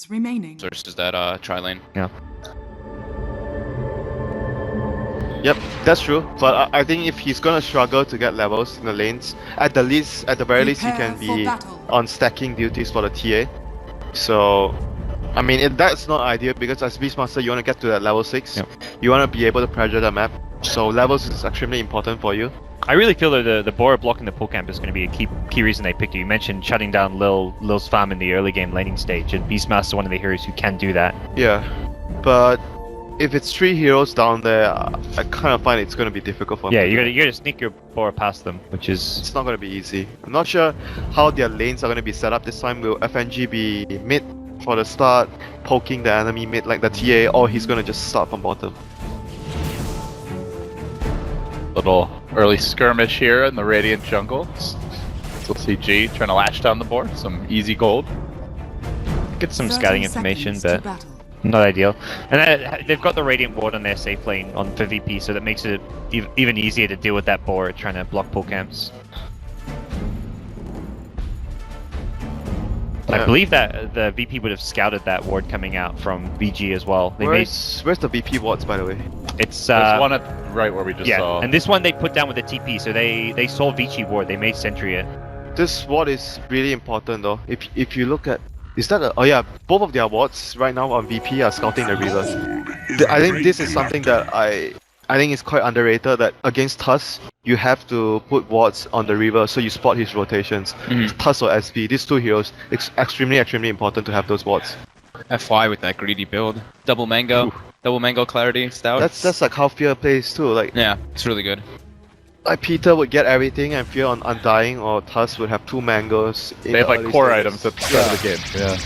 remaining versus that tri-lane. Yeah. Yep, that's true. But I think if he's gonna struggle to get levels in the lanes, at the very least, he can be on stacking duties for the TA. So, I mean, that's not ideal because as Beastmaster, you want to get to that level 6. Yep. You want to be able to pressure the map. So levels is extremely important for you. I really feel that the Bora blocking the pull camp is going to be a key reason they picked you. You mentioned shutting down Lil's farm in the early game laning stage, and Beastmaster one of the heroes who can do that. Yeah, but if it's 3 heroes down there, I kind of find it's going to be difficult for him. Yeah, you gotta sneak your Bora past them, which is... It's not going to be easy. I'm not sure how their lanes are going to be set up this time. Will FNG be mid for the start, poking the enemy mid like the TA, or he's going to just start from bottom? Little early skirmish here in the Radiant jungle. We'll see G trying to lash down the board, some easy gold. Get some scouting information, but not ideal. And they've got the Radiant ward on their safe lane for VP, so that makes it even easier to deal with that Bora trying to block pull camps. Yeah. I believe that the VP would have scouted that ward coming out from VG as well. Where's the VP wards, by the way? It's there's one at right where we just saw. And this one they put down with the TP, so they saw Vici ward. They made sentry it. This ward is really important though. If you look at, is that oh yeah, both of their wards right now on VP are scouting the rivers. I think this is something that I think is quite underrated. That against Tusk, you have to put wards on the river so you spot his rotations. Tusk or SV, these 2 heroes, it's extremely important to have those wards. FY with that greedy build, double mango clarity stout. That's like how Fear plays too. Like yeah, it's really good. Like Peter would get everything and Fear on Undying, or Tusk would have 2 mangoes. They have like core items at the start of the game. Yeah.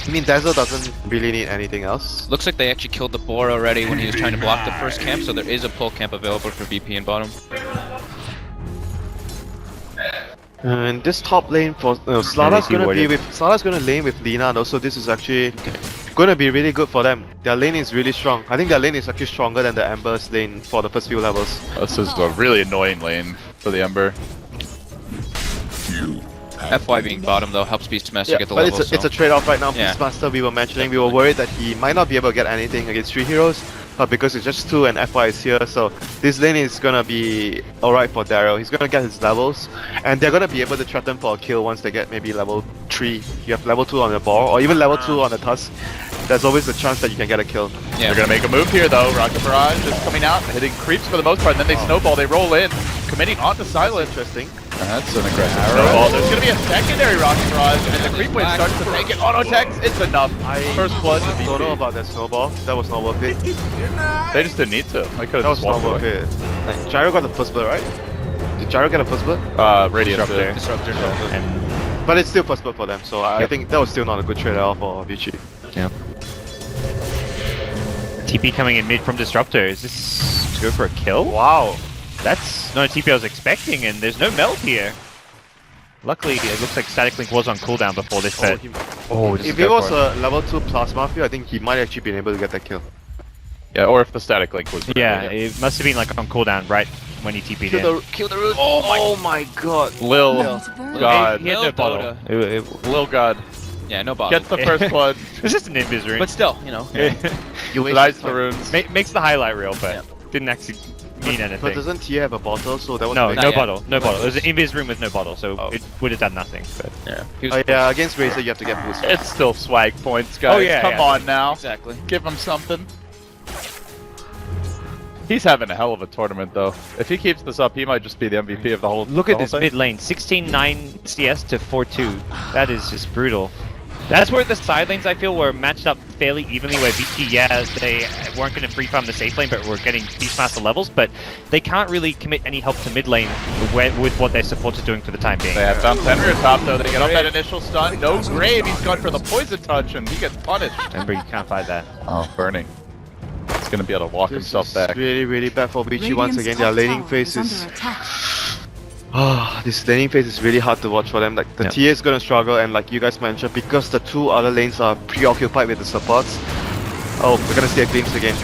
I mean, Dazzle doesn't really need anything else. Looks like they actually killed the boar already when he was trying to block the first camp, so there is a pull camp available for VP in bottom. And this top lane for Slada's gonna lane with Lina, and also this is actually gonna be really good for them. Their lane is really strong. I think their lane is actually stronger than the Ember's lane for the first few levels. This is a really annoying lane for the Ember. FY being bottom though helps Beastmaster get the level. But it's a trade-off right now. Beastmaster, we were mentioning, we were worried that he might not be able to get anything against 3 heroes, but because it's just 2 and FY is here, so this lane is gonna be alright for Daryl. He's gonna get his levels, and they're gonna be able to threaten for a kill once they get maybe level 3. You have level 2 on the ball, or even level 2 on the Tusk. There's always the chance that you can get a kill. Yeah. They're gonna make a move here though. Rocket Barrage is coming out, hitting creeps for the most part, and then they snowball, they roll in, committing onto Silent. Interesting. That's an aggressive snowball. There's gonna be a secondary Rocket Barrage, and the creep wave starts to take it. Auto text, it's enough. First blood. I don't know about that snowball. That was not worth it. They just didn't need to. I could have just walked away. That was not worth it. Like, Gyro got the first blood, right? Did Gyro get a first blood? Radiant Disruptor. But it's still first blood for them, so I think that was still not a good trade at all for Vici. Yeah. TP coming in mid from Disruptor. Is this to go for a kill? Wow. That's not a TP I was expecting, and there's no melt here. Luckily, it looks like Static Link was on cooldown before this set. If it was a level 2 Plasma Field, I think he might actually been able to get that kill. Yeah, or if the Static Link was... Yeah, it must have been like on cooldown right when he TP'd in. Kill the root! Oh my god! Lil God. He had no bottle. Lil God. Yeah, no bottom. Gets the first blood. It's just an invis rune. But still, you know. You Lies the runes. Makes the highlight reel, but didn't actually mean anything. But doesn't Tia have a bottle, so that was no bottle. No bottle. It was an invis room with no bottle, so it would have done nothing. But Yeah, against Razor you have to get boosted. It's still swag points, guys. Come on now. Exactly. Give him something. He's having a hell of a tournament, though. If he keeps this up, he might just be the MVP of the whole. Look at this mid lane, 16-9 CS to 4-2. That is just brutal. That's where the side lanes I feel were matched up fairly evenly. Where Vici, they weren't going to free farm the safe lane, but were getting Beastmaster levels. But they can't really commit any help to mid lane with what their supports are doing for the time being. They have found Fenrir top though. They get off that initial stun. No grave. He's gone for the poison touch, and he gets punished. Remember, you can't fight that. Oh, burning. He's gonna be able to walk himself back. Really bad for Vici once again. Their laning phase is... this laning phase is really hard to watch for them. Like the TA is gonna struggle, and like you guys mentioned, because the 2 other lanes are preoccupied with the supports. Oh, we're gonna see a glimpse again.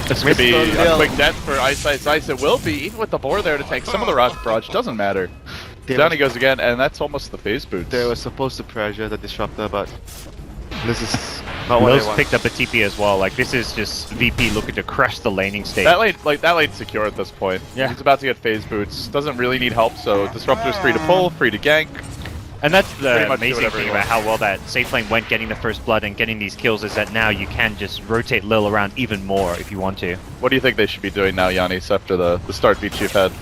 This could be a quick death for Ice. It will be, even with the boar there to take some of the Rocket Barrage, doesn't matter. Down he goes again, and that's almost the phase boots. They were supposed to pressure the Disruptor, but This is not what I Lil's want. picked up a TP as well. Like this is just VP looking to crush the laning state. That lane's secure at this point. Yeah. He's about to get phase boots. Doesn't really need help, so Disruptor's free to pull, free to gank. And that's Pretty the much do amazing whatever thing you about want. how well that safe lane went getting the first blood and getting these kills is that now you can just rotate Lil around even more if you want to. What do you think they should be doing now, Yanis, after the start Vici have had?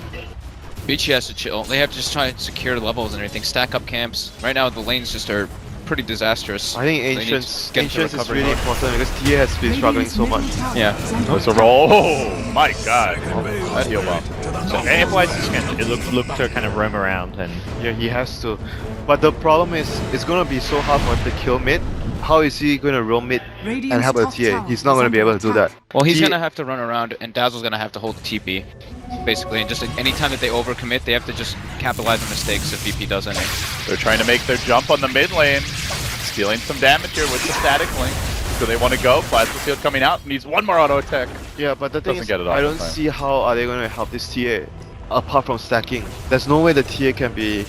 Vici has to chill. They have to just try and secure levels and everything. Stack up camps. Right now the lanes just are pretty disastrous. I think They need to Ancients get into is recovery really mode. important because TA has been struggling so much. Yeah. There's a roll. Oh my god. That heal bomb. So AFY's just gonna look to kind of roam around and Yeah, he has to. But the problem is, it's gonna be so hard for him to kill mid. How is he gonna roam mid and help a TA? He's not gonna be able to do that. Well, he's He- gonna have to run around, and Dazzle's gonna have to hold the TP, basically. And just anytime that they overcommit, they have to just capitalize on mistakes if VP does any. They're trying to make their jump on the mid lane. Stealing some damage here with the static link. So they want to go. Plasma Field coming out. Needs one more auto attack. Yeah, but the thing Doesn't is, get it off I in don't time. see how are they gonna help this TA apart from stacking. There's no way the TA can be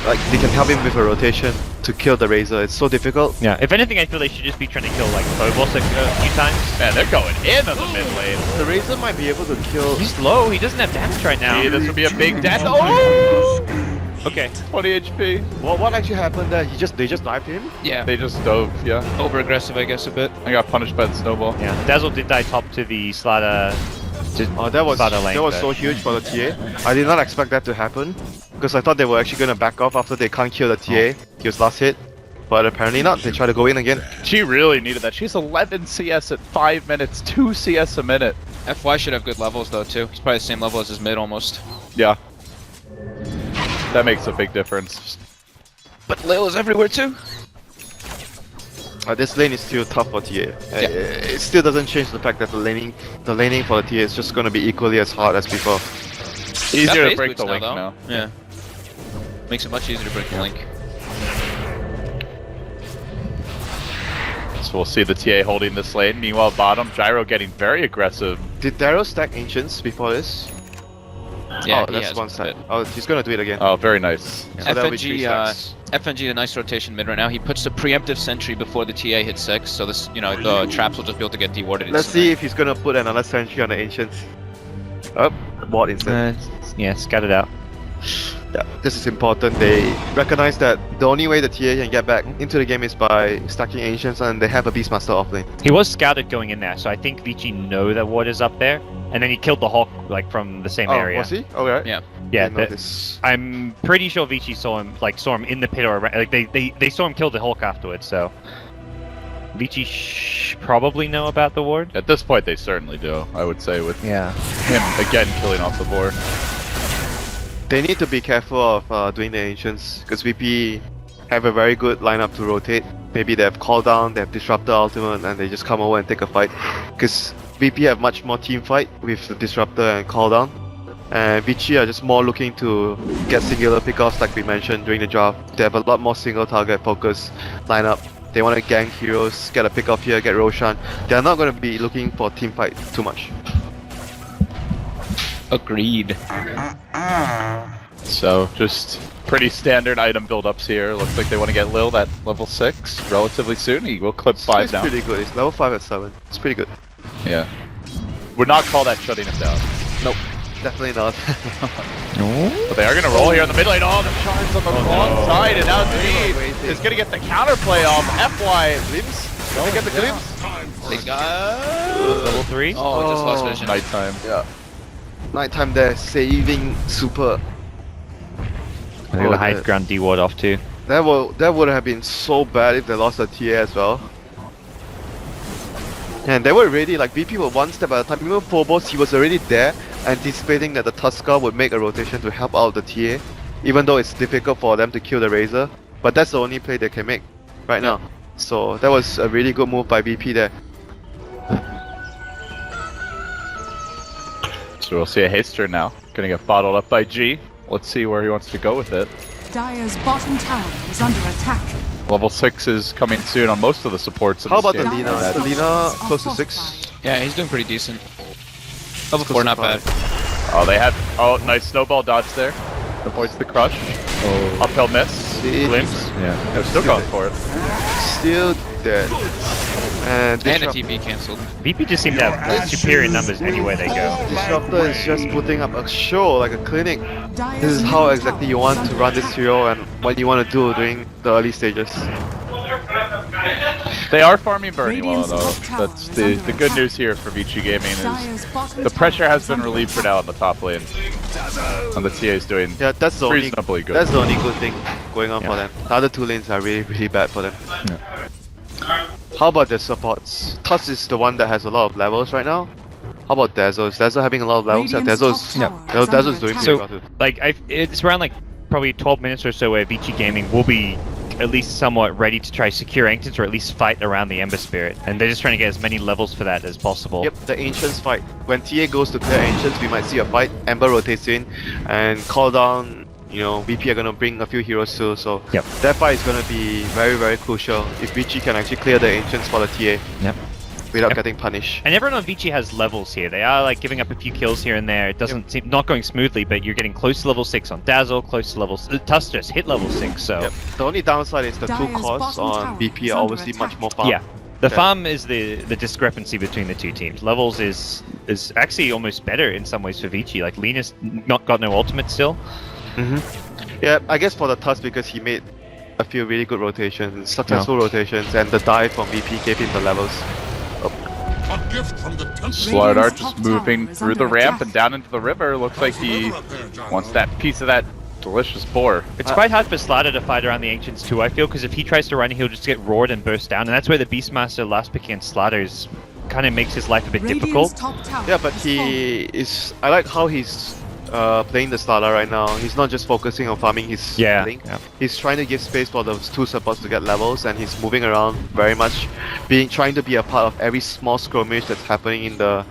like they can help him with a rotation to kill the Razor. It's so difficult. yeah. If anything, I feel they should just be trying to kill like Phobos a few times. Man, they're going in on the mid lane. The Razor might be able to kill. He's low. He doesn't have damage right now. See, this would be a big death. Oh! Okay. 20 HP. Well, what actually happened there? They just knifed him. Yeah. They just dove, yeah. Over aggressive, I guess, a bit. I got punished by the snowball. Yeah. Dazzle did die top to the Slaughter. Oh, that was Slaughter lane, so but- huge for the TA. I did not expect that to happen because I thought they were actually gonna back off after they can't kill the TA. He was last hit, but apparently not. They try to go in again. She really needed that. She's 11 CS at 5 minutes, 2 CS a minute. FY should have good levels though too. He's probably the same level as his mid almost. Yeah. That makes a big difference. But Lil is everywhere too. This lane is still tough for TA. It still doesn't change the fact that the laning for the TA is just gonna be equally as hard as before. Easier Got to phase break boots the link though. now. Yeah. Makes it much easier to break the link. So we'll see the TA holding this lane. Meanwhile, bottom, Gyro getting very aggressive. Did Darrow stack Ancients before this? Yeah, oh, he that's has one a side. bit. Oh, he's gonna do it again. Oh, very nice. So that'll be three FNG, stacks. FNG, a nice rotation mid right now. He puts the preemptive sentry before the TA hits 6, so this, the traps will just be able to get dewarded. Let's see if he's gonna put another sentry on the Ancients. Oh, bot instead. Yeah, scout it out. Yeah, this is important. They recognize that the only way the TA can get back into the game is by stacking Ancients, and they have a Beastmaster offlane. He was scouted going in there, so I think Vici know that ward is up there, and then he killed the Hawk like from the same Oh, area. was he? Okay. Yeah. Yeah, Didn't know the- this. I'm pretty sure Vici saw him in the pit or around, like they saw him kill the Hawk afterwards. So Vici probably know about the ward. At this point, they certainly do, I would say, with Yeah. him again killing off the board. They need to be careful of doing the Ancients, because VP have a very good lineup to rotate. Maybe they have Call Down, they have Disruptor Ultimate, and they just come over and take a fight. Because VP have much more team fight with the Disruptor and Call Down. And Vici are just more looking to get singular pickoffs like we mentioned during the draft. They have a lot more single target focus lineup. They want to gank heroes, get a pickoff here, get Roshan. They're not going to be looking for team fight too much. Agreed. So, just pretty standard item build-ups here. Looks like they want to get Lil at level 6 relatively soon. He will clip 5 It's down. pretty good. It's level 5 at 7. It's pretty good. Yeah. Would not call that shutting him down. Nope. Definitely not. But they are going to roll here in the mid lane. Oh, the shards on the wrong side, and now G is going to get the counterplay off. FY glimpse. Can they get the glimpse? They got Level 3. Oh, just lost Oh. vision. Nighttime. Yeah. Nighttime there, saving super. I got the high that- ground D ward off too. That would have been so bad if they lost the TA as well. And they were already like VP were one step at a time. Even Phobos, he was already there, anticipating that the Tuskar would make a rotation to help out the TA, even though it's difficult for them to kill the Razor. But that's the only play they can make right now. So that was a really good move by VP there. So we'll see a haster now. Gonna get bottled up by G. Let's see where he wants to go with it. Dire's bottom tower is under attack. Level 6 is coming soon on most of the supports. in How this about the game. Lina? Is the Lina close to 6? Yeah, he's doing pretty decent. Level 4, not bad. Oh, they had. Oh, nice snowball dodge there. Avoids the crush. Uphill miss. See, Glimpse. Yeah. No, still going for it. still dead. And And the TP cancelled. VP just seem to have superior numbers anywhere they go. Disruptor is just putting up a show, like a clinic. Dire's This is how middle exactly tower you want is to under run this attack. hero and what you want to do during the early stages. They are farming Bernie well Radiant's though. top tower That's is the under good attack. news here for Vici Gaming is Dire's bottom the pressure tower has is been under relieved for attack. now in the top lane. And the TA is doing Yeah, that's the only reasonably good. that's the only good thing going on for Yeah. them. The other two lanes are really bad for them. How about the supports? Tusk is the one that has a lot of levels right now. How about Dazzle? Is Dazzle having a lot of levels? Yeah, Radiant's Dazzle's top tower is Dazzle's under doing attack. pretty So- well too. Like, it's around like probably 12 minutes or so where Vici Gaming will be at least somewhat ready to try secure Ancients or at least fight around the Ember Spirit. And they're just trying to get as many levels for that as possible. Yep, the Ancients fight. When TA goes to clear Ancients, we might see a fight. Ember rotates in and call down. You know, VP are gonna bring a few heroes too, so Yep. that fight is gonna be very, very crucial if Vici can actually clear the Ancients for the TA Yep. without Yep. getting punished. And everyone on Vici has levels here. They are like giving up a few kills here and there. It doesn't seem not going smoothly, but you're getting close to level 6 on Dazzle, close to level Tusk just hit level 6, so Yep. The only downside is the two Dire's costs bottom on tower VP is are under obviously attack. much more farm. yeah. The Yeah. farm is the discrepancy between the two teams. Levels is actually almost better in some ways for Vici. Like Linus not got no ultimate still. Yeah, I guess for the Tusk because he made a few really good rotations, successful rotations, and the dive from VP gave him the levels. Slardar Radiant's just top moving tower is through the under ramp attack. and down into the river. Looks like he wants that piece of that delicious boar. It's quite hard for Slater to fight around the Ancients too, I feel, because if he tries to run, he'll just get roared and burst down, and that's where the Beastmaster last pick against Slater's kind of makes his life a bit Radiant's difficult. top tower Yeah, but is he is. I like how he's playing the starter right now. He's not just focusing on farming his Yeah, link. yeah. He's trying to give space for those two supports to get levels, and he's moving around very much, trying to be a part of every small skirmish that's happening in the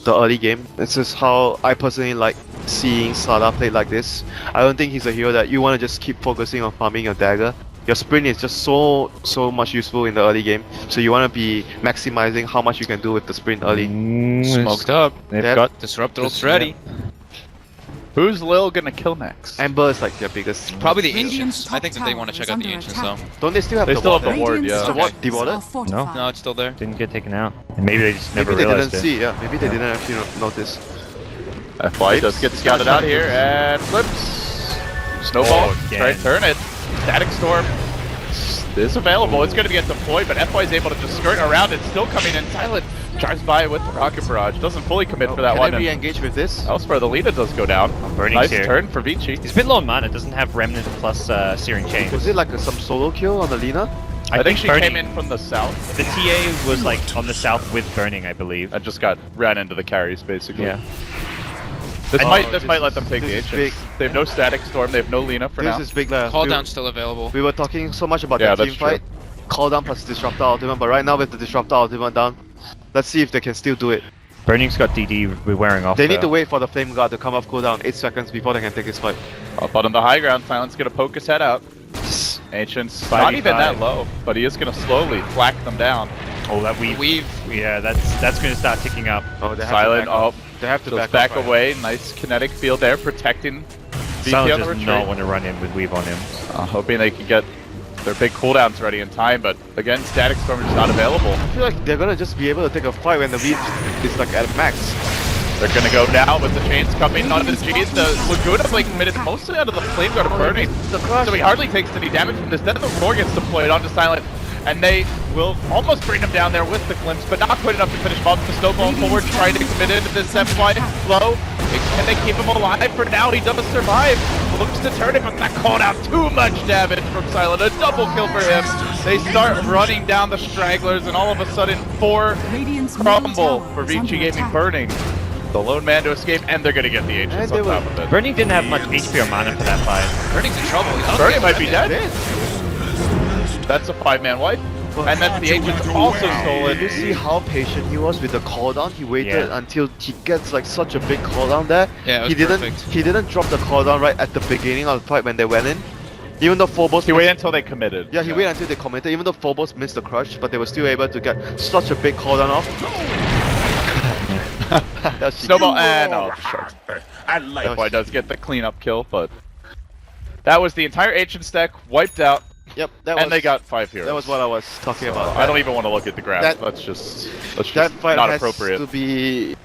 early game. This is how I personally like seeing Sada played like this. I don't think he's a hero that you want to just keep focusing on farming your dagger. Your sprint is just so much useful in the early game, so you want to be maximizing how much you can do with the sprint early. Smoked up. They've Yep. got Disruptor ult's ready. Who's Lil gonna kill next? Ember is like their biggest. Probably the Radiant's Ancients. I top think that they tower want to check is out the under Ancients attack. though. Don't they still have They the still have ward the ward, Radiant's yeah. The top what? tower Dewarded? are fortified. No, it's still there. didn't get taken out. And maybe they just never Maybe they realized didn't it. see, yeah. Maybe they didn't actually notice. FY does get scouted out here and flips. Snowball, Oh, again. try to turn it. Static Storm is available. It's going to get deployed, but FY is able to just skirt around it. Still coming in silent. Drives by with the rocket barrage. Doesn't fully commit for that Can one. they And re-engage with this? elsewhere, the leader does go down. Burning's Nice here. turn for Vici. He's a bit low on mana, doesn't have Remnant plus Searing Chains. Was it like some solo kill on the Lina? I think she Burning- came in from the south The TA was like on the south with Burning, I believe. and just ran into the carries, basically. Yeah. This Oh, might this let is- them take the this is Ancients. big. They have no Static Storm. They have no Lina for This now. is big. Call we, down's still available. we were talking so much about Yeah, that team that's true. fight. Call down plus Disruptor Ultimate, but right now with the Disruptor Ultimate down, let's see if they can still do it. Burning's got DD wearing off. They need to though. wait for the Flame Guard to come off cooldown 8 seconds before they can take this fight. Up on the high ground, Silent's gonna poke his head out. Ancients, not 5v5. even that low, but he is gonna slowly whack them down. Oh, that weave. Yeah, that's going to start ticking up. Oh, they have Silent to back up, up. They have to just back, back up. away. Nice kinetic field there, protecting VP Silent on the does retreat. not want to run in with weave on him. Hoping they can get their big cooldowns ready in time, but again, Static Storm is not available. I feel like they're gonna just be able to take a fight when the weave is like at max. They're gonna go now with the chains coming on the G's. The Laguna like committed mostly out of the Flame Guard of Burning. So he hardly takes any damage from this. Then the Roar gets deployed onto Silent. And they will almost bring him down there with the glimpse, but not quite enough to finish him off. The snowball forward, trying to commit into this FY low. Can they keep him alive? For now, he does survive. Looks to turn it, but that called out too much damage from Silent. A double kill for him. They start running down the stragglers, and all of a sudden, 4 Radiant's middle crumble tower for is Vici under Gaming attack. Burning. The lone man to escape, and they're gonna get the Ancients And they on will. top of it. Burning didn't have much HP or mana for that fight. Burning's in trouble. Burning might be dead. That's a 5-man wipe. And then the Ancients also stolen. Did you see how patient he was with the cooldown? He waited Yeah. until he gets like such a big cooldown there. Yeah, it was he didn't. perfect. He didn't drop the cooldown right at the beginning of the fight when they went in. Even though Phobos. He waited until they committed. Yeah, he waited until they committed. Even though Phobos missed the crush, but they were still able to get such a big cooldown off. That's Snowball and oh, shit. FY does get the cleanup kill, but that was the entire Ancient stack wiped out. Yep, that And was, they got 5 heroes. that was what I was talking about. I don't even want to look at the graph. that- That's just That fight not has appropriate. to be.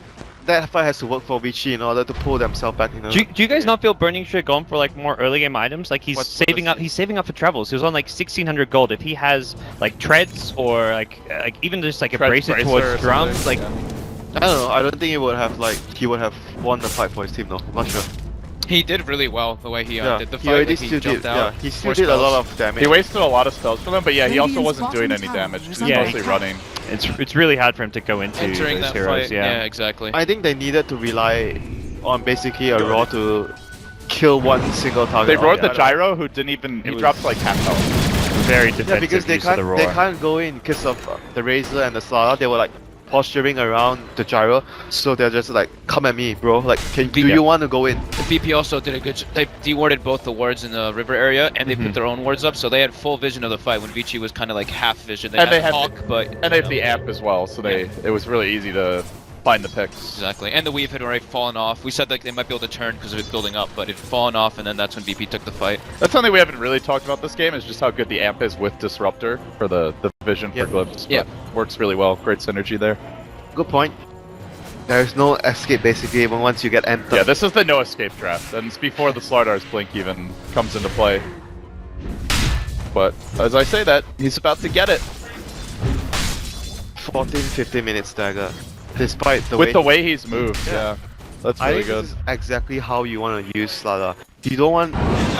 That fight has to work for Vici in order to pull themselves back. You know. Do you guys not feel Burning should have gone for like more early game items? Like he's What saving does up. He's saving up for travels. He was on like 1,600 gold. If he has like treads or like even just like a Treads bracer bracer towards or drums, something, like yeah. I don't know. I don't think he would have won the fight for his team though. I'm not sure. He did really well the way he Yeah, did the he fight. already Like, he still jumped did. out. Yeah, he still four did a lot spells. of damage. He wasted a lot of spells for them, but yeah, he also Radiant's wasn't doing bottom any tower damage. is He was under mostly attack. running. it's really hard for him to go into Entering those that heroes. fight. Yeah. Exactly. I think they needed to rely on basically a raw to kill one single target. They roared the Yeah, gyro, who didn't even. He was- dropped like half health. Very defensive Yeah, because they use of the roar. can't go in because of the Razor and the Slara. They were like posturing around the gyro, so they're just like, "Come at me, bro! Like, do Yeah. you want to go in?" The VP also did a good job. They dewarded both the wards in the river area, and they put their own wards up, so they had full vision of the fight when Vici was kind of like half vision. They And had they had Hawk, but And they have the amp as well, so it was really easy to find the picks. exactly. And the weave had already fallen off. We said like they might be able to turn because of it building up, but it had fallen off, and then that's when VP took the fight. That's something we haven't really talked about this game, is just how good the amp is with Disruptor for the vision Yeah. for glimpse. Yeah. But works really well. Great synergy there. Good point. There's no escape basically even once you get entered. Yeah, this is the no escape draft, and it's before the Slardar's Blink even comes into play. But as I say that, he's about to get it. 14-15 minutes stagger. Despite the With way the way he's moved, yeah. That's I really think good. this is exactly how you want to use Slada. You don't want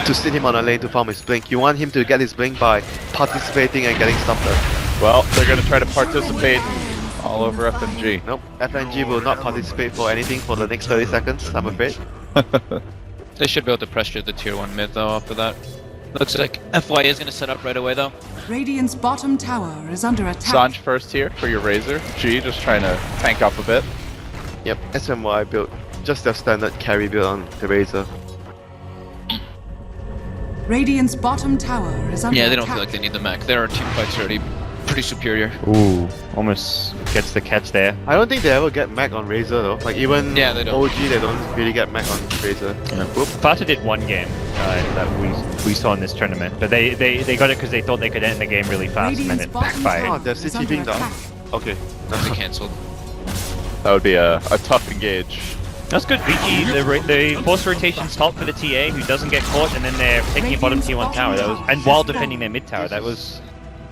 to sit him on a lane to farm his blink. You want him to get his blink by participating and getting stuff done. Well, they're going to try to participate all over FNG. Nope, FNG will not participate for anything for the next 30 seconds, I'm afraid. They should be able to pressure the tier 1 mid though after that. Looks like FY is gonna set up right away though. Radiant's bottom tower is under attack. Sanj first here for your Razor. G just trying to tank up a bit. Yep, SMY build. Just their standard carry build on the Razor. Radiant's bottom tower is under Yeah, attack. they don't feel like they need the mech. Their team fight's already pretty superior. Ooh, almost gets the catch there. I don't think they ever get Mac on Razor though. Like even Yeah, they don't. OG, they don't really get Mac on Razor. Fata did one game that we saw in this tournament, but they got it because they thought they could end the game really fast and then Radiant's it bottom backfired. tower Oh, they're is City under being down. attack. Okay. They cancelled. That would be a tough engage. That's good, Vici. The force rotation's top for the TA who doesn't get caught, and then they're taking a bottom T1 tower. That was, and while defending their mid tower, that was.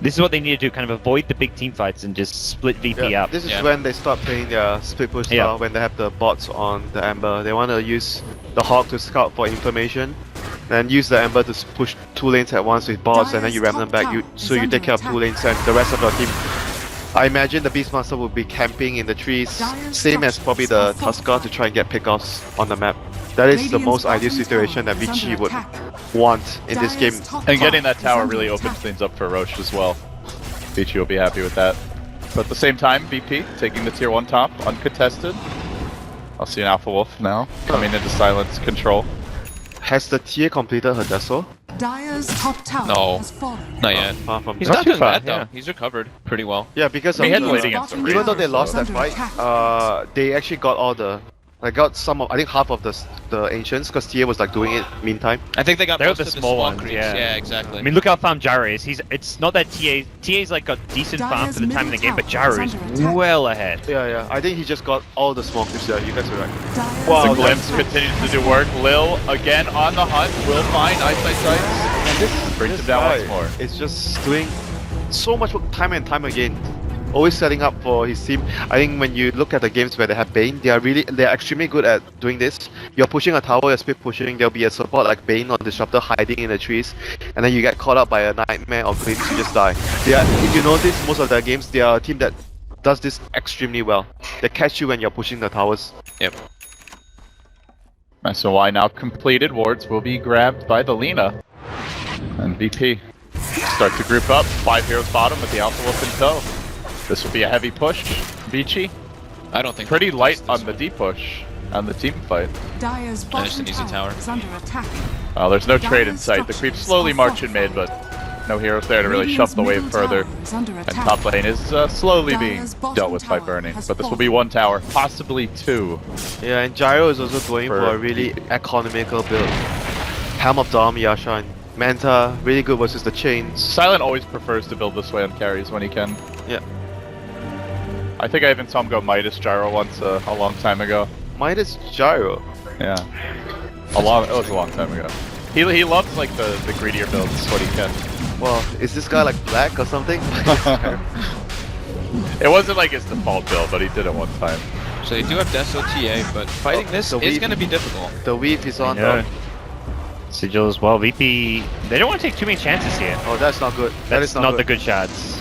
This is what they need to do: kind of avoid the big team fights and just split VP Yeah, up. this is Yeah. when they start playing their split push Yeah. style, when they have the bots on the Ember. They want to use the Hawk to scout for information, then use the Ember to push 2 lanes at once with bots, and then you ram them back. So you take care of 2 lanes, and the rest of your team. I imagine the Beastmaster will be camping in the trees, same as probably the Tusker, to try and get pickoffs on the map. That is the most ideal situation that Vici would want in this game. And getting that tower really opens things up for Roche as well. Vici will be happy with that. But at the same time, VP taking the tier 1 top, uncontested. I'll see an Alpha Wolf now, coming into silence control. Has the TA completed her Deso? Dire's top tower No. has fallen. Not yet. Far from He's Not not too doing far, bad though. yeah. He's recovered pretty well. Yeah, because of He had the- waiting against the bottom Razor. even though they tower lost is that under fight, attack. they actually got all the, like got some of, I think half of the ancients, because TA was like doing it meantime. I think they got They're most the of the small small ones, creeps. yeah. Yeah, exactly. I mean, look how farm Gyro is. It's not that TA's like got decent farm for the time in the game, but Gyro is well ahead. Yeah, I think he just got all the small clips there. You guys are right. Dire's The bottom Glimpse tower continues to do work. Lil, again on the hunt, will find eyesight sights. And this brings him down once more. It's just doing so much work time and time again. Always setting up for his team. I think when you look at the games where they have Bane, they're extremely good at doing this. You're pushing a tower, you're split pushing, there'll be a support like Bane or Disruptor hiding in the trees, and then you get caught up by a Nightmare or Glimpse, you just die. If you notice, most of their games, they are a team that does this extremely well. They catch you when you're pushing the towers. Yep. SOI now completed. Wards will be grabbed by the Lina. And VP start to group up. 5 heroes bottom with the Alpha Wolf in tow. This will be a heavy push. Vici, I don't think pretty they light this on the one. D push on the team fight. Dire's just bottom an easy tower tower. is under attack. There's no trade in Dire's sight. The creeps structures slowly are march in fortified. mid, but no heroes there to really Radiant's shove the wave middle further. tower is under And attack. top lane is slowly being Dire's bottom dealt with by tower burning. has But this will be fallen. 1 tower, possibly 2. Yeah, and Gyro is also going for For a really economical build. Helm of Dom, Yasha, and Manta, really good versus the chains. Silent always prefers to build this way on carries when he can. Yeah. I think I even saw him go Midas Gyro once a long time ago. Midas Gyro. Yeah. It was a long time ago. He loves like the greedier builds when he can. Well, is this guy like black or something? It wasn't like his default build, but he did it one time. So they do have Deso TA, but fighting this is going to be difficult. The weave is on Yeah. though. Sigil as well. VP, they don't want to take too many chances here. Oh, that's not good. That That's is not the good shots.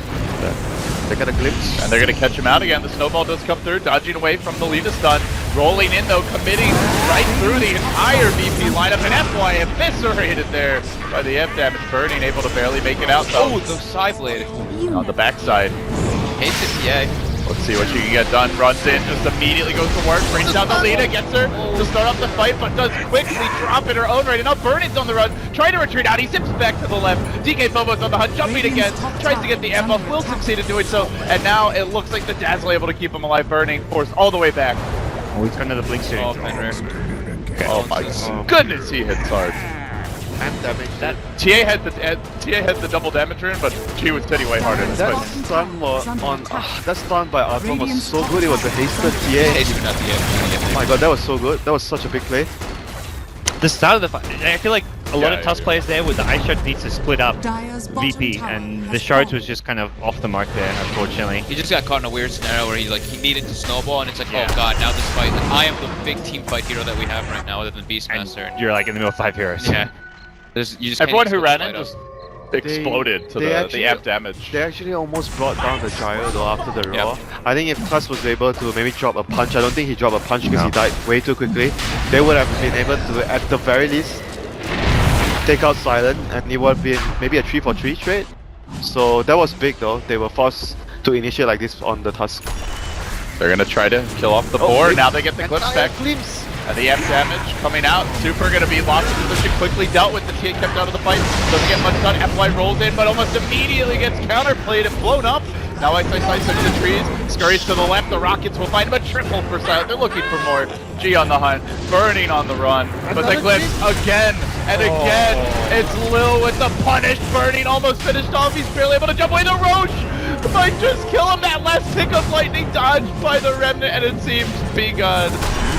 They got a glimpse. And they're gonna catch him out again. The snowball does come through, dodging away from the lead of stun. Rolling in though, committing right through the entire VP lineup, and FY eviscerated there by the F damage. Burning, able to barely make it out though. Oh, the side blade. On the backside. Hates it, TA. Let's see what she can get done. Runs in, just immediately goes to work, brings down the Lita, gets her to start off the fight, but does quickly drop in her own right. And now Burning's on the run, trying to retreat out. He zips back to the left. DK Bobo's on the hunt, jumping again, tries to get the F off, will succeed in doing so. And now it looks like the Dazzle able to keep him alive. Burning, forced all the way back. Oh, he's going to the blink soon. Oh, Fenrir. Oh my goodness, he hits hard. And damage. TA had the double damage rune, but she was hitting way harder. That stun that stun by Arthur was so good. It was a hasted TA. Haste not Oh my god, that was so good. That was such a big play. The start of the fight, I feel like a lot of Yeah, Tusk players there with the Ice Shard needs to split up Dire's bottom VP, tower and has the Shards fallen. was just kind of off the mark there, unfortunately. He just got caught in a weird scenario where he needed to snowball, and it's like, Yeah. oh god, now this fight. Like, I am the big team fight hero that we have right now, other than Beastmaster. And you're like in the middle of 5 heroes. Yeah. You just Everyone can't who split ran the in fight just up. exploded to they the actually- amp damage. They actually almost brought down the Gyro though after the Yep. Raw. I think if Tusk was able to maybe drop a punch, I don't think he dropped a punch because he died way too quickly. They would have been able to, at the very least, take out Silent, and it would have been maybe a 3-for-3 trade. So that was big though. They were forced to initiate like this on the Tusk. They're gonna try to kill off the board. Now they get the glimpse back. Glimpse. And the F damage coming out. Super gonna be lost in position, quickly dealt with. The TA kept out of the fight. Doesn't get much done. FY rolls in, but almost immediately gets counterplayed and blown up. Now Ice into the trees, scurries to the left. The Rockets will find him a triple for Silent. They're looking for more. G on the hunt, Burning on the run. But the glimpse again and again. It's Lil with the punish. Burning almost finished off. He's barely able to jump away. The Roche might just kill him. That last tick of lightning dodged by the Remnant, and it seems Begun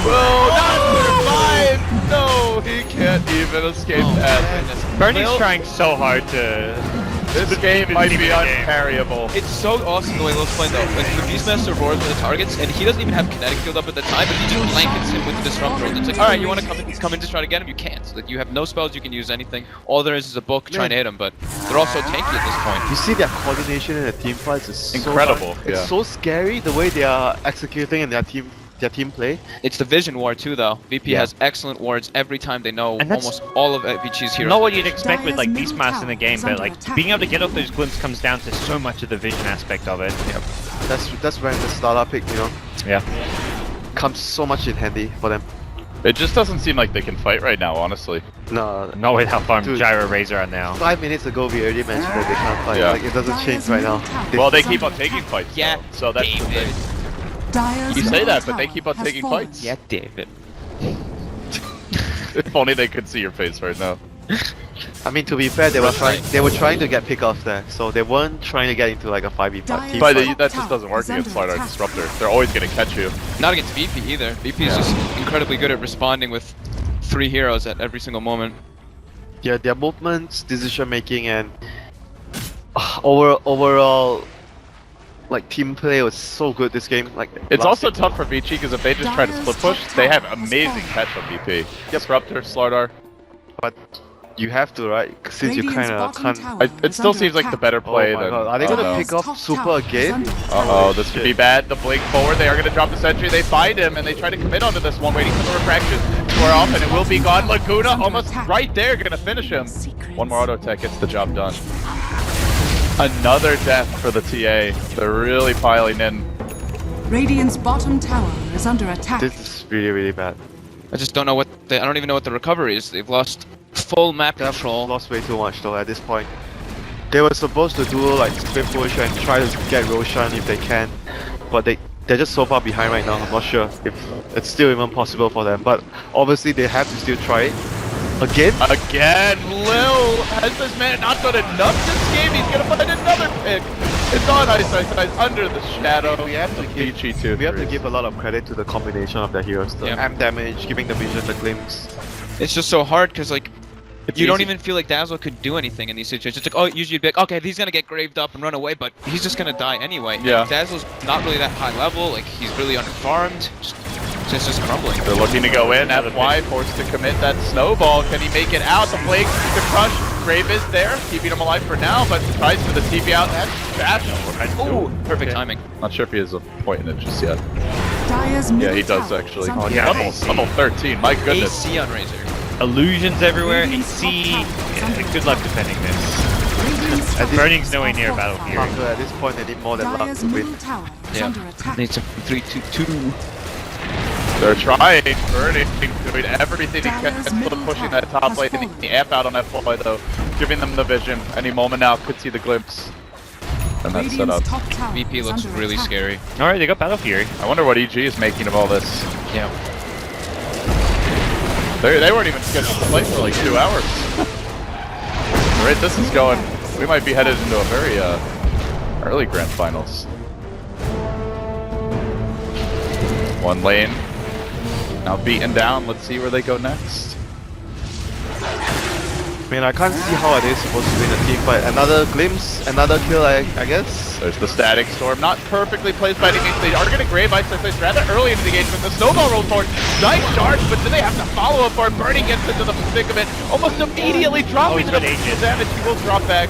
will not survive. No, he can't even escape that. Burning's trying so hard to... This game might be uncarryable. It's so awesome the way Lil's playing though. Like the Beastmaster roars with the targets, and he doesn't even have kinetic field up at the time, but he just blankets him with the disruptor. It's like, alright, you want to come in to try to get him? You can't. Like you have no spells you can use anything. All there is a book trying to hit him, but they're also tanky at this point. You see their coordination in the team fights is so Incredible, fun. yeah. It's so scary the way they are executing in their team play. It's the vision ward too though. VP has excellent wards every time they know And that's almost all of Vici's heroes. Not what you'd expect with like Dire's Beastmaster in the middle game, tower but is like under attack. being able to get off those glimpses comes down to so much of the vision aspect of it. Yep. That's when the starter pick, Yeah. comes so much in handy for them. It just doesn't seem like they can fight right now, honestly. No, Not with how far Dude. Gyro Razor are now. 5 minutes ago we already mentioned that they can't fight. Yeah. Like it doesn't change right now. Well, they keep on taking fights. Yeah, though, so that's the David. thing. Dire's You say middle that, but they tower keep on has taking fallen. fights. Yeah, David. If only they could see your face right now. I mean, to be fair, they were That's trying. right. They were trying to get pickoffs there, so they weren't trying to get into like a 5v5 Dire's team But fight. that just doesn't work against Slide Art Disruptor. They're always gonna catch you. Not against VP either. VP is just incredibly good at responding with 3 heroes at every single moment. Yeah, their movements, decision making, and overall, like team play was so good this game. Like It's last also game. tough for Vici because if they just try to split push, they have amazing catch on VP. Disruptor, Slardar. But you have to, right? Since you Radiant's kind of bottom can't. tower It is still under seems like the attack. better play Oh my than. god, are they I don't gonna know. pick up Top Super tower is again? under attack. Uh-oh, this could Shit. be bad. The blink forward, they are going to drop the sentry. They find him, and they try to commit onto this one, waiting for the refraction to wear off, and it will be gone. Laguna almost right there, going to finish him. One more auto tech gets the job done. Another death for the TA. They're really piling in. Radiant's bottom tower is under attack. This is really, really bad. I just don't know I don't even know what the recovery is. They've lost full map They have control. lost way too much though at this point. They were supposed to do like split push and try to get Roshan if they can, but they're just so far behind right now. I'm not sure if it's still even possible for them, but obviously they have to still try it. Again? Again, Lil has this man not done enough this game. He's gonna find another pick. It's on Ice under the shadow. We have to give Vici too. We have to give a lot of credit to the combination of the heroes. The Yeah. amp damage, giving the vision, the glimpse. It's just so hard because like you don't easy. even feel like Dazzle could do anything in these situations. It's like, oh, usually you'd be like, okay, he's gonna get graved up and run away, but he's just gonna die anyway. Yeah. And Dazzle's not really that high level. Like he's really underfarmed. Just crumbling. They're looking to go in. FY forced to commit that snowball. Can he make it out? The Plague, the Crush, Grave is there, keeping him alive for now, but tries for the TV out. That's trash. Ooh, perfect timing. Not sure if he has a point in it just yet. Dyer's Yeah, middle he does tower actually. is under yeah. attack. Level 13, my goodness. AC on Razor. Illusions everywhere. AC. Yeah, good luck defending this. Radiant's top Burning's towers nowhere are near fortified. Battlefield. Hunter, at this point, they need more than luck Dyer's to middle win. tower is Yeah. under attack. Needs a 3-2-2. They're trying, Burning, doing everything he can, Dyer's still middle pushing tower that top has lane. fallen. The amp out on FY though, giving them the vision. Any moment now, could see the glimpse. And that's set up. Radiant's top tower VP is looks under really attack. scary. Alright, they got Battle Fury. I wonder what EG is making of all this. Yeah. They weren't even scheduled to play for like 2 hours. The rate this is going, we might be headed into a very early grand finals. One lane, now beaten down. Let's see where they go next. I mean, I can't see how it is supposed to win a team fight. Another glimpse, another kill, I guess. There's the static storm, not perfectly placed by any means. They are going to grave ice their place rather early into the engagement. The snowball rolls forward. Nice charge, but do they have to follow up or Burning gets into the thick of it? Almost immediately dropping he's the got Aegis. damage. He will drop back.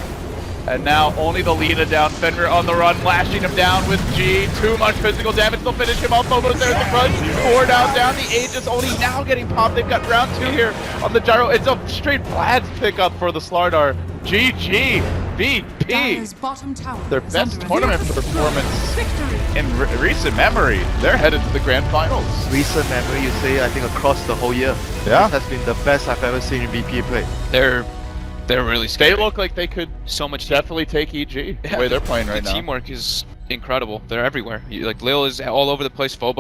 And now only the Lina down. Fenrir on the run, lashing him down with G. Too much physical damage. They'll finish him off. Phobos there's the crunch. 4 down. The Aegis only now getting popped. They've got round 2 here on the gyro. It's a straight Vlad's pickup for the Slardar. GG. VP. Dyer's bottom tower Their is best under tournament attack. performance Victory. in recent memory. They're headed to the grand finals. Recent memory, you say, I think across the whole year. Yeah. This has been the best I've ever seen in VP play. They're really They scary. look like they could so much definitely take EG the way they're playing right the now. teamwork is incredible. They're everywhere. Like Lil is all over the place. Phobo